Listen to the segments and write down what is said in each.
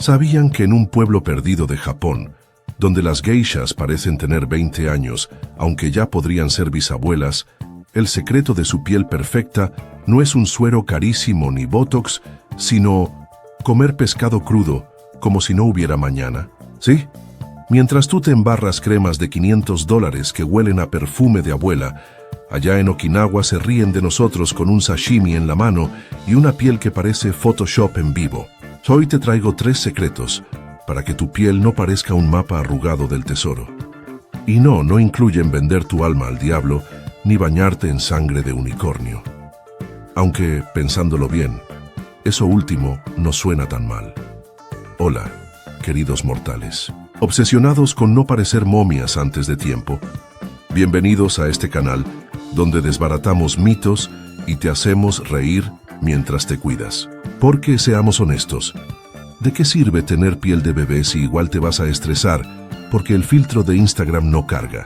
¿Sabían que en un pueblo perdido de Japón, donde las geishas parecen tener 20 años, aunque ya podrían ser bisabuelas, el secreto de su piel perfecta no es un suero carísimo ni botox, sino comer pescado crudo, como si no hubiera mañana? ¿Sí? Mientras tú te embarras cremas de $500 que huelen a perfume de abuela, allá en Okinawa se ríen de nosotros con un sashimi en la mano y una piel que parece Photoshop en vivo. Hoy te traigo 3 secretos para que tu piel no parezca un mapa arrugado del tesoro. Y no incluyen vender tu alma al diablo ni bañarte en sangre de unicornio. Aunque, pensándolo bien, eso último no suena tan mal. Hola, queridos mortales, obsesionados con no parecer momias antes de tiempo. Bienvenidos a este canal, donde desbaratamos mitos y te hacemos reír mientras te cuidas. Porque, seamos honestos, ¿de qué sirve tener piel de bebé si igual te vas a estresar porque el filtro de Instagram no carga?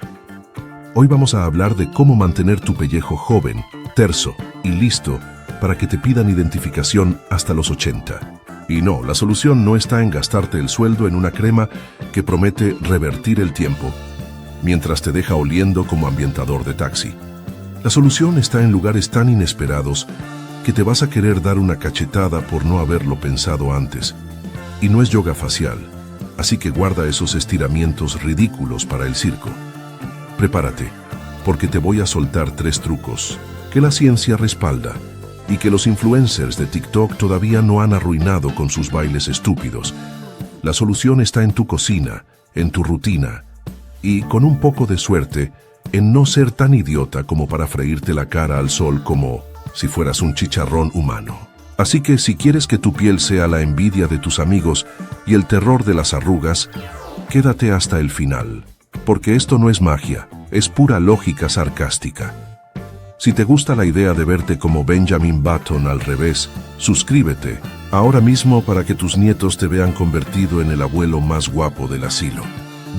Hoy vamos a hablar de cómo mantener tu pellejo joven, terso y listo para que te pidan identificación hasta los 80. Y no, la solución no está en gastarte el sueldo en una crema que promete revertir el tiempo, mientras te deja oliendo como ambientador de taxi. La solución está en lugares tan inesperados que te vas a querer dar una cachetada por no haberlo pensado antes. Y no es yoga facial, así que guarda esos estiramientos ridículos para el circo. Prepárate, porque te voy a soltar 3 trucos que la ciencia respalda y que los influencers de TikTok todavía no han arruinado con sus bailes estúpidos. La solución está en tu cocina, en tu rutina y, con un poco de suerte, en no ser tan idiota como para freírte la cara al sol como si fueras un chicharrón humano. Así que si quieres que tu piel sea la envidia de tus amigos y el terror de las arrugas, quédate hasta el final, porque esto no es magia, es pura lógica sarcástica. Si te gusta la idea de verte como Benjamin Button al revés, suscríbete ahora mismo para que tus nietos te vean convertido en el abuelo más guapo del asilo.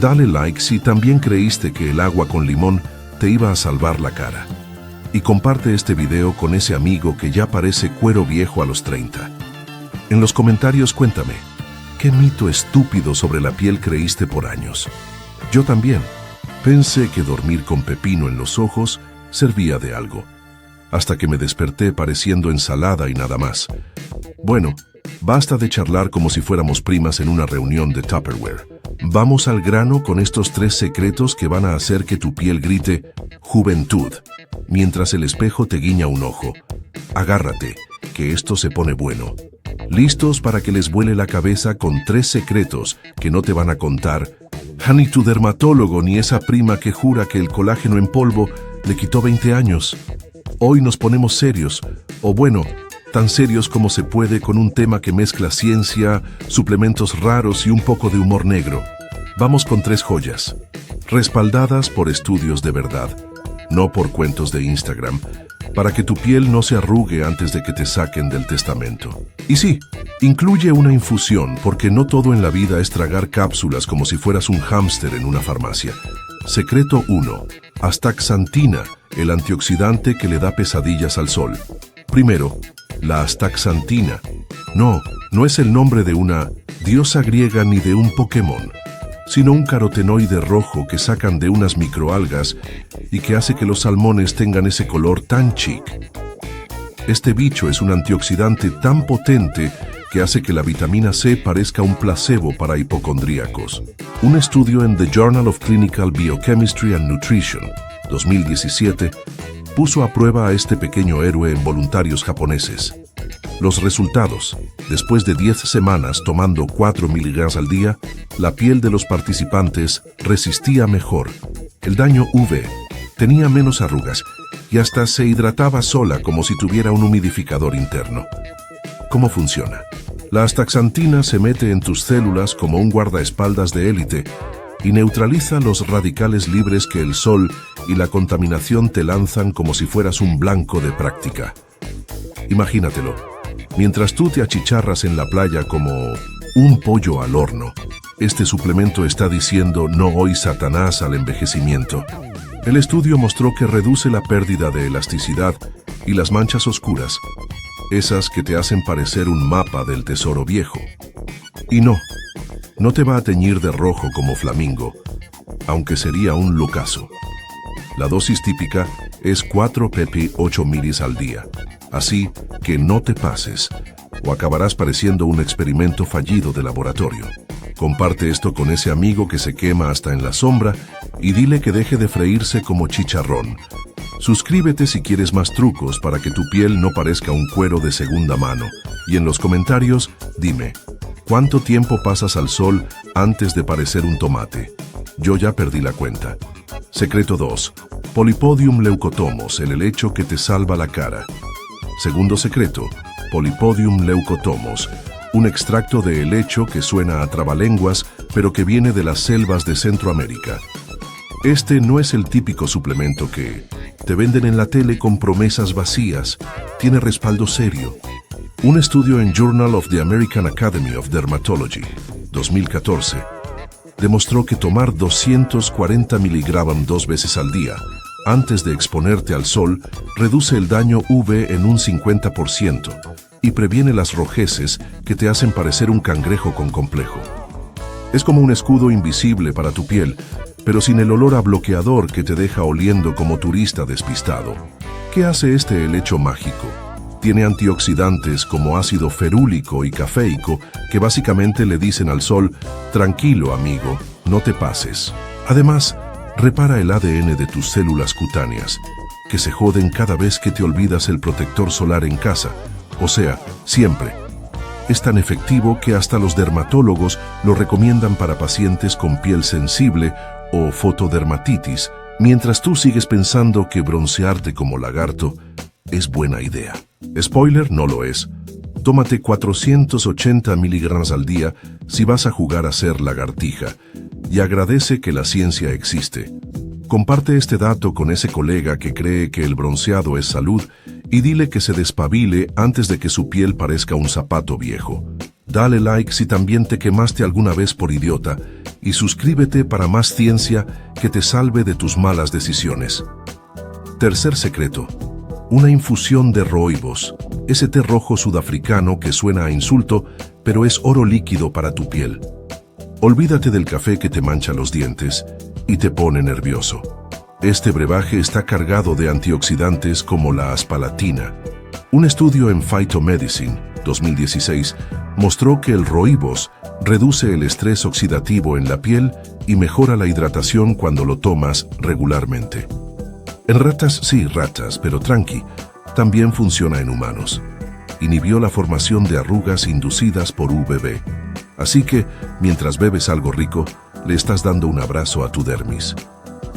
Dale like si también creíste que el agua con limón te iba a salvar la cara. Y comparte este video con ese amigo que ya parece cuero viejo a los 30. En los comentarios cuéntame, ¿qué mito estúpido sobre la piel creíste por años? Yo también. Pensé que dormir con pepino en los ojos servía de algo, hasta que me desperté pareciendo ensalada y nada más. Bueno, basta de charlar como si fuéramos primas en una reunión de Tupperware. Vamos al grano con estos 3 secretos que van a hacer que tu piel grite «Juventud», mientras el espejo te guiña un ojo. Agárrate, que esto se pone bueno. ¿Listos para que les vuele la cabeza con 3 secretos que no te van a contar ni tu dermatólogo ni esa prima que jura que el colágeno en polvo le quitó 20 años? Hoy nos ponemos serios, o bueno, tan serios como se puede con un tema que mezcla ciencia, suplementos raros y un poco de humor negro. Vamos con 3 joyas, respaldadas por estudios de verdad, no por cuentos de Instagram, para que tu piel no se arrugue antes de que te saquen del testamento. Y sí, incluye una infusión, porque no todo en la vida es tragar cápsulas como si fueras un hámster en una farmacia. Secreto 1. Astaxantina, el antioxidante que le da pesadillas al sol. Primero, la astaxantina. No es el nombre de una diosa griega ni de un Pokémon, sino un carotenoide rojo que sacan de unas microalgas y que hace que los salmones tengan ese color tan chic. Este bicho es un antioxidante tan potente que hace que la vitamina C parezca un placebo para hipocondríacos. Un estudio en The Journal of Clinical Biochemistry and Nutrition, 2017, puso a prueba a este pequeño héroe en voluntarios japoneses. Los resultados: después de 10 semanas tomando 4 miligramos al día, la piel de los participantes resistía mejor. El daño UV tenía menos arrugas y hasta se hidrataba sola como si tuviera un humidificador interno. ¿Cómo funciona? La astaxantina se mete en tus células como un guardaespaldas de élite y neutraliza los radicales libres que el sol y la contaminación te lanzan como si fueras un blanco de práctica. Imagínatelo, mientras tú te achicharras en la playa como un pollo al horno, este suplemento está diciendo no hoy Satanás al envejecimiento. El estudio mostró que reduce la pérdida de elasticidad y las manchas oscuras, esas que te hacen parecer un mapa del tesoro viejo. Y no te va a teñir de rojo como flamingo, aunque sería un locazo. La dosis típica es 4 pp 8 milis al día, así que no te pases, o acabarás pareciendo un experimento fallido de laboratorio. Comparte esto con ese amigo que se quema hasta en la sombra y dile que deje de freírse como chicharrón. Suscríbete si quieres más trucos para que tu piel no parezca un cuero de segunda mano. Y en los comentarios, dime, ¿cuánto tiempo pasas al sol antes de parecer un tomate? Yo ya perdí la cuenta. Secreto 2. Polypodium leucotomos, el helecho que te salva la cara. Segundo secreto. Polypodium leucotomos, un extracto de helecho que suena a trabalenguas, pero que viene de las selvas de Centroamérica. Este no es el típico suplemento que te venden en la tele con promesas vacías. Tiene respaldo serio. Un estudio en Journal of the American Academy of Dermatology, 2014, demostró que tomar 240 miligramos 2 veces al día, antes de exponerte al sol, reduce el daño UV en un 50% y previene las rojeces que te hacen parecer un cangrejo con complejo. Es como un escudo invisible para tu piel, pero sin el olor a bloqueador que te deja oliendo como turista despistado. ¿Qué hace este helecho mágico? Tiene antioxidantes como ácido ferúlico y cafeico que básicamente le dicen al sol, tranquilo amigo, no te pases. Además, repara el ADN de tus células cutáneas, que se joden cada vez que te olvidas el protector solar en casa, o sea, siempre. Es tan efectivo que hasta los dermatólogos lo recomiendan para pacientes con piel sensible o fotodermatitis, mientras tú sigues pensando que broncearte como lagarto es buena idea. Spoiler, no lo es. Tómate 480 miligramos al día si vas a jugar a ser lagartija y agradece que la ciencia existe. Comparte este dato con ese colega que cree que el bronceado es salud y dile que se despabile antes de que su piel parezca un zapato viejo. Dale like si también te quemaste alguna vez por idiota y suscríbete para más ciencia que te salve de tus malas decisiones. Tercer secreto. Una infusión de rooibos, ese té rojo sudafricano que suena a insulto, pero es oro líquido para tu piel. Olvídate del café que te mancha los dientes y te pone nervioso. Este brebaje está cargado de antioxidantes como la aspalatina. Un estudio en Phytomedicine, 2016, mostró que el rooibos reduce el estrés oxidativo en la piel y mejora la hidratación cuando lo tomas regularmente. En ratas, sí, ratas, pero tranqui, también funciona en humanos. Inhibió la formación de arrugas inducidas por UVB. Así que, mientras bebes algo rico, le estás dando un abrazo a tu dermis.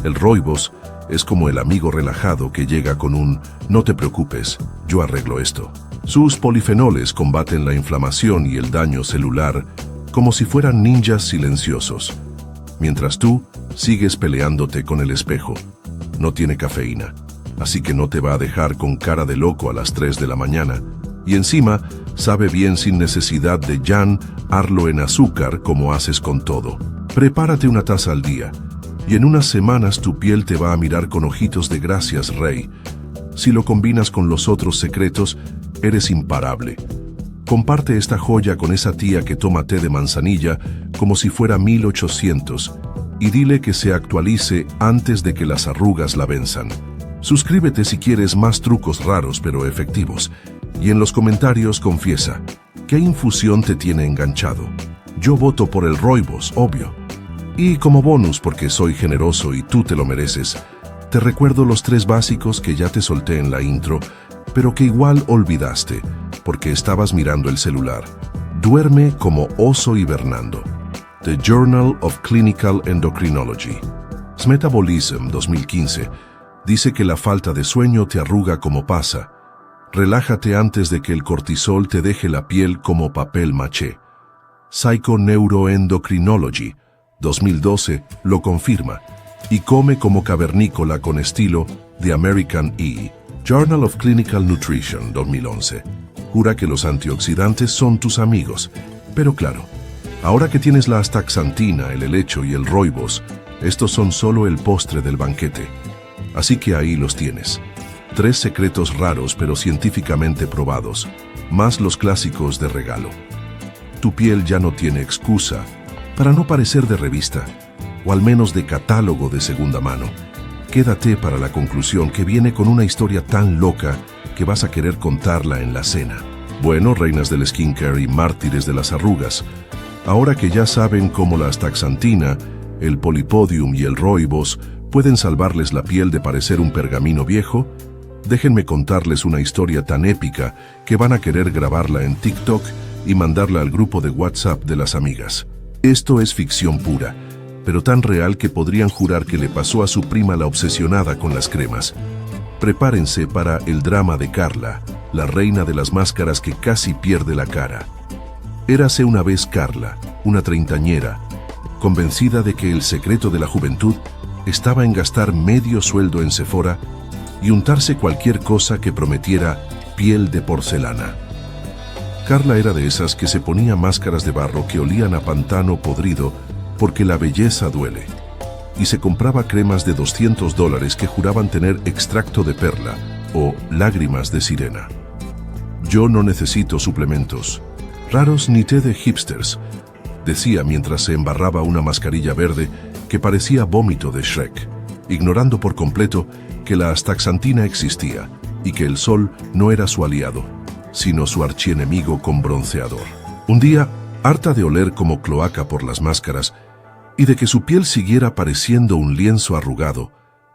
El rooibos es como el amigo relajado que llega con un «no te preocupes, yo arreglo esto». Sus polifenoles combaten la inflamación y el daño celular como si fueran ninjas silenciosos, mientras tú sigues peleándote con el espejo. No tiene cafeína, así que no te va a dejar con cara de loco a las 3 de la mañana. Y encima, sabe bien sin necesidad de harlo en azúcar como haces con todo. Prepárate una taza al día, y en unas semanas tu piel te va a mirar con ojitos de gracias, rey. Si lo combinas con los otros secretos, eres imparable. Comparte esta joya con esa tía que toma té de manzanilla como si fuera 1800 y dile que se actualice antes de que las arrugas la venzan. Suscríbete si quieres más trucos raros pero efectivos. Y en los comentarios confiesa, ¿qué infusión te tiene enganchado? Yo voto por el rooibos, obvio. Y como bonus, porque soy generoso y tú te lo mereces, te recuerdo los 3 básicos que ya te solté en la intro, pero que igual olvidaste, porque estabas mirando el celular. Duerme como oso hibernando. The Journal of Clinical Endocrinology. Metabolism 2015 dice que la falta de sueño te arruga como pasa. Relájate antes de que el cortisol te deje la piel como papel maché. Psychoneuroendocrinology 2012 lo confirma. Y come como cavernícola con estilo The American E. Journal of Clinical Nutrition 2011 jura que los antioxidantes son tus amigos. Pero claro, ahora que tienes la astaxantina, el helecho y el rooibos, estos son solo el postre del banquete. Así que ahí los tienes. 3 secretos raros pero científicamente probados, más los clásicos de regalo. tu piel ya no tiene excusa para no parecer de revista, o al menos de catálogo de segunda mano. Quédate para la conclusión, que viene con una historia tan loca que vas a querer contarla en la cena. Bueno, reinas del skincare y mártires de las arrugas, ahora que ya saben cómo la astaxantina, el polipodium y el rooibos pueden salvarles la piel de parecer un pergamino viejo, déjenme contarles una historia tan épica que van a querer grabarla en TikTok y mandarla al grupo de WhatsApp de las amigas. Esto es ficción pura, pero tan real que podrían jurar que le pasó a su prima la obsesionada con las cremas. Prepárense para el drama de Carla, la reina de las máscaras que casi pierde la cara. Érase una vez Carla, una treintañera, convencida de que el secreto de la juventud estaba en gastar medio sueldo en Sephora y untarse cualquier cosa que prometiera piel de porcelana. Carla era de esas que se ponía máscaras de barro que olían a pantano podrido porque la belleza duele, y se compraba cremas de $200 que juraban tener extracto de perla o lágrimas de sirena. Yo no necesito suplementos raros ni té de hipsters, decía mientras se embarraba una mascarilla verde que parecía vómito de Shrek, ignorando por completo que la astaxantina existía y que el sol no era su aliado, sino su archienemigo con bronceador. Un día, harta de oler como cloaca por las máscaras y de que su piel siguiera pareciendo un lienzo arrugado,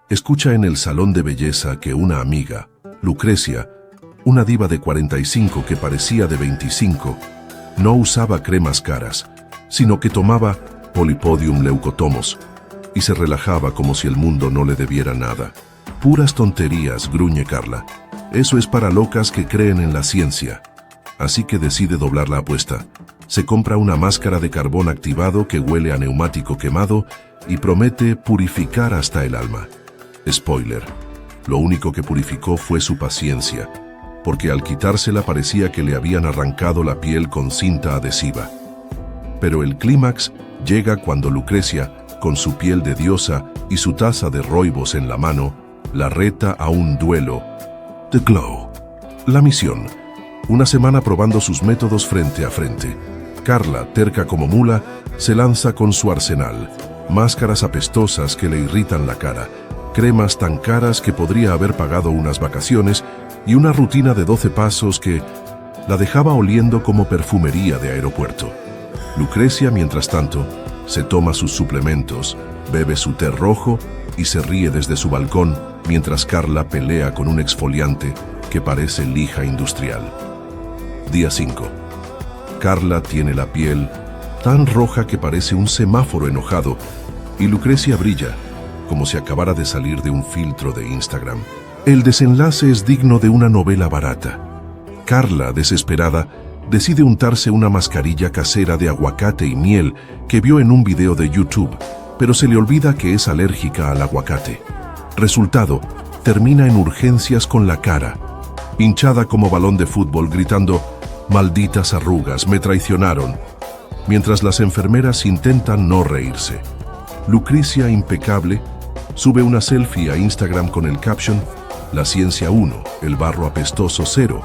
escucha en el salón de belleza que una amiga, Lucrecia, una diva de 45 que parecía de 25, no usaba cremas caras, sino que tomaba polipodium leucotomos y se relajaba como si el mundo no le debiera nada. Puras tonterías, gruñe Carla. Eso es para locas que creen en la ciencia. Así que decide doblar la apuesta. Se compra una máscara de carbón activado que huele a neumático quemado y promete purificar hasta el alma. Spoiler: lo único que purificó fue su paciencia, porque al quitársela parecía que le habían arrancado la piel con cinta adhesiva. Pero el clímax llega cuando Lucrecia, con su piel de diosa y su taza de rooibos en la mano, la reta a un duelo. The Glow. La misión: una semana probando sus métodos frente a frente. Carla, terca como mula, se lanza con su arsenal: máscaras apestosas que le irritan la cara, cremas tan caras que podría haber pagado unas vacaciones y una rutina de 12 pasos que la dejaba oliendo como perfumería de aeropuerto. Lucrecia, mientras tanto, se toma sus suplementos, bebe su té rojo y se ríe desde su balcón mientras Carla pelea con un exfoliante que parece lija industrial. Día 5. Carla tiene la piel tan roja que parece un semáforo enojado y Lucrecia brilla como si acabara de salir de un filtro de Instagram. El desenlace es digno de una novela barata. Carla, desesperada, decide untarse una mascarilla casera de aguacate y miel que vio en un video de YouTube, pero se le olvida que es alérgica al aguacate. Resultado: termina en urgencias con la cara hinchada como balón de fútbol, gritando: «Malditas arrugas, me traicionaron», mientras las enfermeras intentan no reírse. Lucrecia, impecable, sube una selfie a Instagram con el caption: «La ciencia 1, el barro apestoso 0»,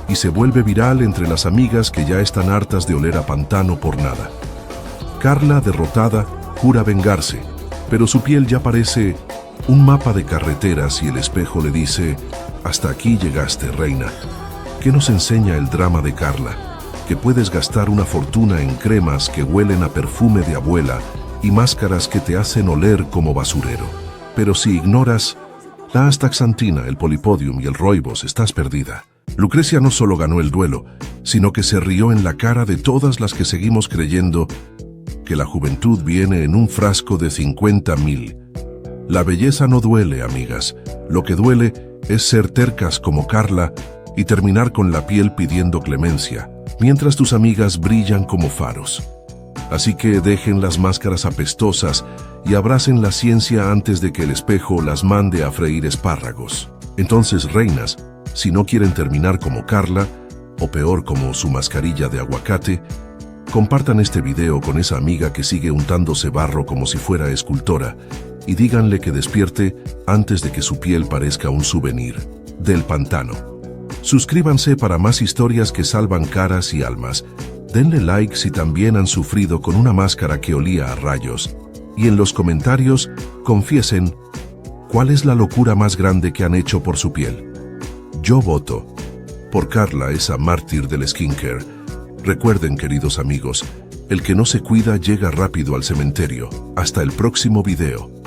y se vuelve viral entre las amigas que ya están hartas de oler a pantano por nada. Carla, derrotada, jura vengarse, pero su piel ya parece un mapa de carreteras y el espejo le dice: «Hasta aquí llegaste, reina». ¿Qué nos enseña el drama de Carla? Que puedes gastar una fortuna en cremas que huelen a perfume de abuela y máscaras que te hacen oler como basurero. Pero si ignoras la astaxantina, el polipodium y el rooibos, estás perdida. Lucrecia no solo ganó el duelo, sino que se rió en la cara de todas las que seguimos creyendo que la juventud viene en un frasco de 50,000. La belleza no duele, amigas. Lo que duele es ser tercas como Carla y terminar con la piel pidiendo clemencia, mientras tus amigas brillan como faros. Así que dejen las máscaras apestosas y abracen la ciencia antes de que el espejo las mande a freír espárragos. Entonces, reinas, si no quieren terminar como Carla, o peor como su mascarilla de aguacate, compartan este video con esa amiga que sigue untándose barro como si fuera escultora y díganle que despierte antes de que su piel parezca un souvenir del pantano. Suscríbanse para más historias que salvan caras y almas. Denle like si también han sufrido con una máscara que olía a rayos. Y en los comentarios, confiesen, ¿cuál es la locura más grande que han hecho por su piel? Yo voto por Carla, esa mártir del skincare. Recuerden, queridos amigos, el que no se cuida llega rápido al cementerio. Hasta el próximo video.